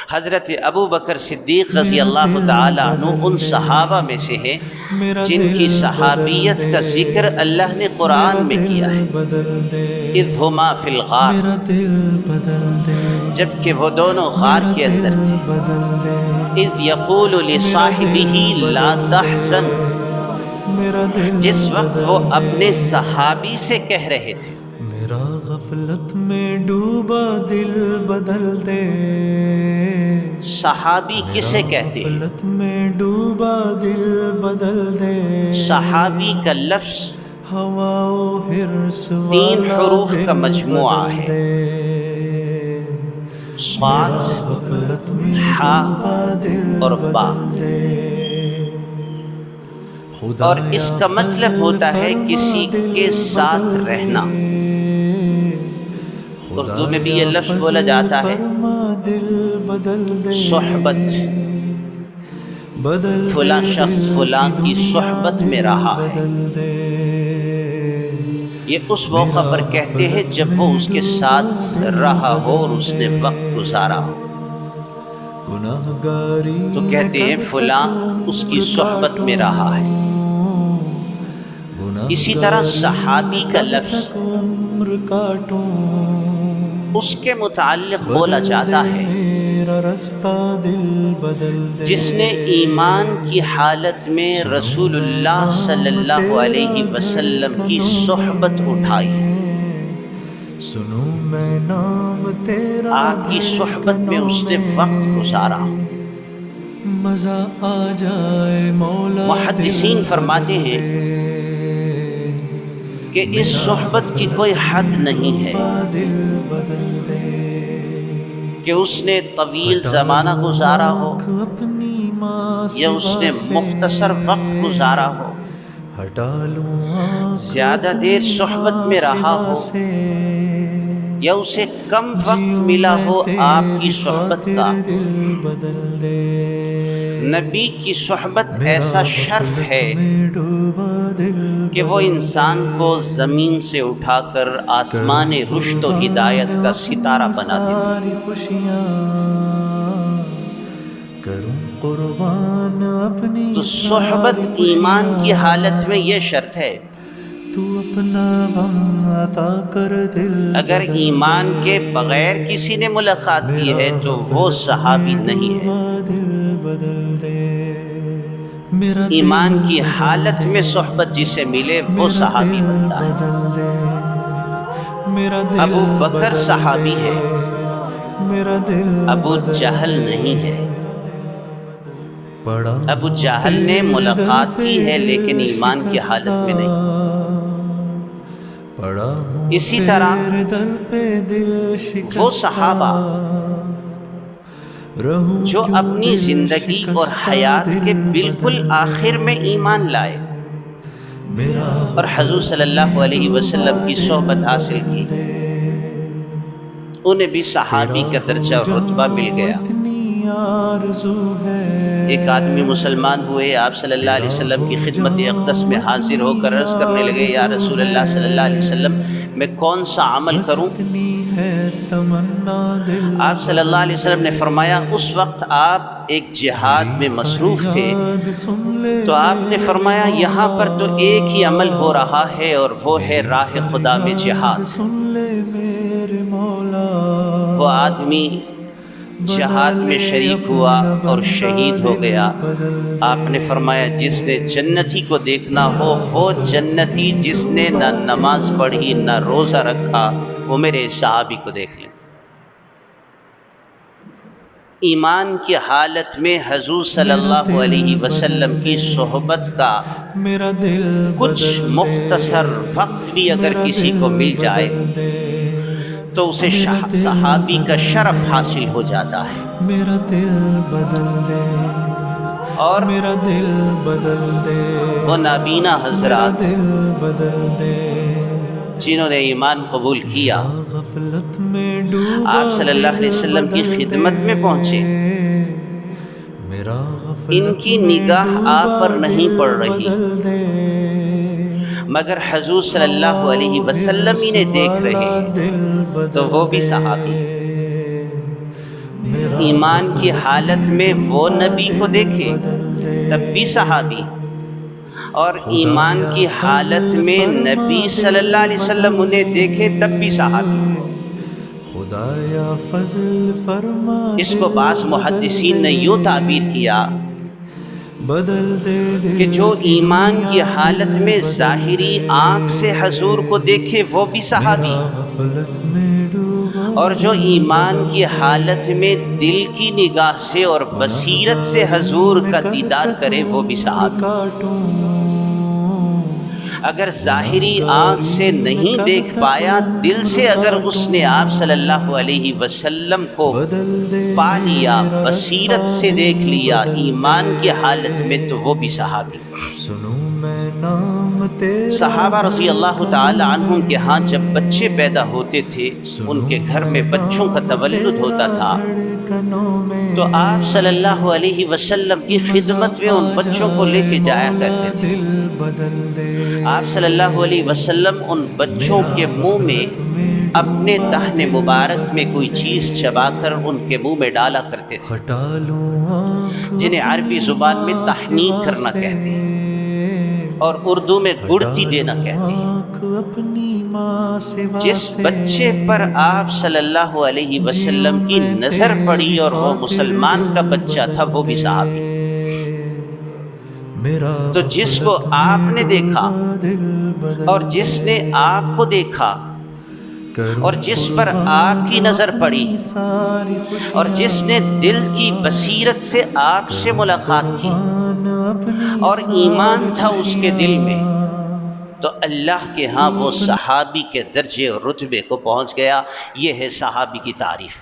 حضرت ابو بکر صدیق رضی اللہ تعالیٰ عنہ ان صحابہ میں سے ہیں جن کی صحابیت کا ذکر اللہ نے قرآن میں کیا ہے۔ اذ ہما فی الغار، جبکہ وہ دونوں غار کے اندر تھے۔ اذ یقول لصاحبہ لا تحزن، جس وقت وہ اپنے صحابی سے کہہ رہے تھے۔ میرا غفلت میں ڈوبا دل بدل دے، صحابی کسے کہتے ہیں؟ غفلت میں ڈوبا دل بدل دے، صحابی کا لفظ ہوا و حرص 3 حروف کا مجموعہ ہے، صاد، حا اور با، اور اس کا مطلب ہوتا ہے کسی کے ساتھ رہنا۔ اردو میں بھی یہ لفظ بولا جاتا ہے صحبت، فلاں شخص فلاں کی صحبت میں رہا ہے۔ یہ اس موقع پر کہتے ہیں جب وہ اس کے ساتھ رہا ہو اور اس نے وقت گزارا ہو، تو کہتے ہیں فلاں اس کی صحبت میں رہا ہے۔ اسی طرح صحابی کا لفظ اس کے متعلق بولا جاتا ہے جس نے ایمان کی حالت میں رسول اللہ صلی اللہ علیہ وسلم کی صحبت اٹھائی، آپ کی صحبت میں اس نے وقت گزارا۔ مزہ آ جائے مولا، محدثین فرماتے ہیں کہ اس صحبت کی کوئی حد نہیں ہے کہ اس نے طویل زمانہ گزارا ہو یا اس نے مختصر وقت گزارا ہو، زیادہ دیر صحبت میں رہا ہو یا اسے کم وقت ملا ہو آپ کی صحبت کا۔ نبی کی صحبت ایسا شرف ہے کہ وہ انسان کو زمین سے اٹھا کر آسمان رشد و ہدایت کا ستارہ بنا دیتی ہے۔ تو صحبت ایمان کی حالت میں یہ شرط ہے، اگر ایمان کے بغیر کسی نے ملاقات کی ہے تو وہ صحابی نہیں ہے۔ ایمان کی حالت میں صحبت جسے ملے وہ صحابی بنتا ہے۔ ابو بکر صحابی ہے، ابو جہل نہیں ہے۔ ابو جہل نے ملاقات کی ہے لیکن ایمان کی حالت میں نہیں۔ اسی طرح وہ صحابہ جو اپنی زندگی اور حیات کے بالکل آخر میں ایمان لائے اور حضور صلی اللہ علیہ وسلم کی صحبت حاصل کی، انہیں بھی صحابی کا درجہ اور رتبہ مل گیا۔ ایک آدمی مسلمان ہوئے، آپ صلی اللہ علیہ وسلم کی خدمت اقدس میں حاضر ہو کر عرض کرنے لگے، یا رسول اللہ صلی اللہ علیہ وسلم میں کون سا عمل کروں؟ آپ صلی اللہ علیہ وسلم نے فرمایا، اس وقت آپ ایک جہاد میں مصروف تھے، تو آپ نے فرمایا یہاں پر تو ایک ہی عمل ہو رہا ہے اور وہ ہے راہ خدا میں جہاد۔ وہ آدمی جہاد میں شریک ہوا اور شہید ہو گیا۔ آپ نے فرمایا جس نے جنتی کو دیکھنا ہو وہ جنتی جس نے نہ نماز پڑھی نہ روزہ رکھا، وہ میرے صحابی کو دیکھ لیں۔ ایمان کی حالت میں حضور صلی اللہ علیہ وسلم کی صحبت کا کچھ مختصر وقت بھی اگر کسی کو مل جائے تو اسے صحابی کا شرف حاصل ہو جاتا ہے۔ میرا دل بدل دے اور میرا دل بدل دے، وہ نابینا حضرات دل بدل دے، جنہوں نے ایمان قبول کیا، غفلت میں ڈوبا آپ صلی اللہ علیہ وسلم کی خدمت میں پہنچے، میرا ان کی نگاہ آپ پر نہیں پڑ رہی مگر حضور صلی اللہ علیہ وسلم انہیں دیکھ رہے ہیں، تو وہ بھی صحابی۔ ایمان کی حالت میں وہ نبی کو دیکھے تب بھی صحابی، اور ایمان کی حالت میں نبی صلی اللہ علیہ وسلم انہیں دیکھے تب بھی صحابی۔ خدایا فضل فرما اس کو بعض محدثین نے یوں تعبیر کیا بدل دے دل کہ جو ایمان کی حالت میں ظاہری آنکھ سے حضور کو دیکھے وہ بھی صحابی، غفلت میں ڈوبا اور جو ایمان کی حالت میں دل کی نگاہ سے اور بصیرت سے حضور کا دیدار کرے وہ بھی صحابی۔ کاٹوں اگر ظاہری آنکھ سے نہیں دیکھ پایا، دل سے اگر اس نے آپ صلی اللہ علیہ وسلم کو پا لیا، بصیرت سے دیکھ لیا ایمان کی حالت میں، تو وہ بھی صحابی۔ سنوں میں نام تیرا صحابہ رضی اللہ تعالی عنہم کے ہاں جب بچے پیدا ہوتے تھے، ان کے گھر میں بچوں کا تولد ہوتا تھا، دھڑکنوں میں تو آپ صلی اللہ علیہ وسلم کی خدمت میں ان بچوں کو لے کے جایا کرتے تھے۔ دل بدل دے آپ صلی اللہ علیہ وسلم ان بچوں کے منہ میں اپنے دہن مبارک میں کوئی چیز چبا کر ان کے منہ میں ڈالا کرتے تھے، ہٹا لوں آنکھ جنہیں عربی زبان میں تحنیک کرنا کہتے ہیں اور اردو میں گڑتی دینا کہتے ہیں۔ آنکھ اپنی ماں سوا جس بچے پر آپ صلی اللہ علیہ وسلم کی نظر پڑی اور وہ مسلمان کا بچہ تھا، وہ بھی صحابی۔ میرا تو جس کو آپ نے دیکھا دل بدل اور جس نے آپ کو دیکھا کروں اور جس پر آپ کی نظر پڑی ساری اور جس نے دل کی بصیرت سے آپ سے ملاقات کی اپنی اور ایمان تھا اس کے دل میں، تو اللہ کے ہاں وہ صحابی کے درجے اور رتبے کو پہنچ گیا۔ یہ ہے صحابی کی تعریف۔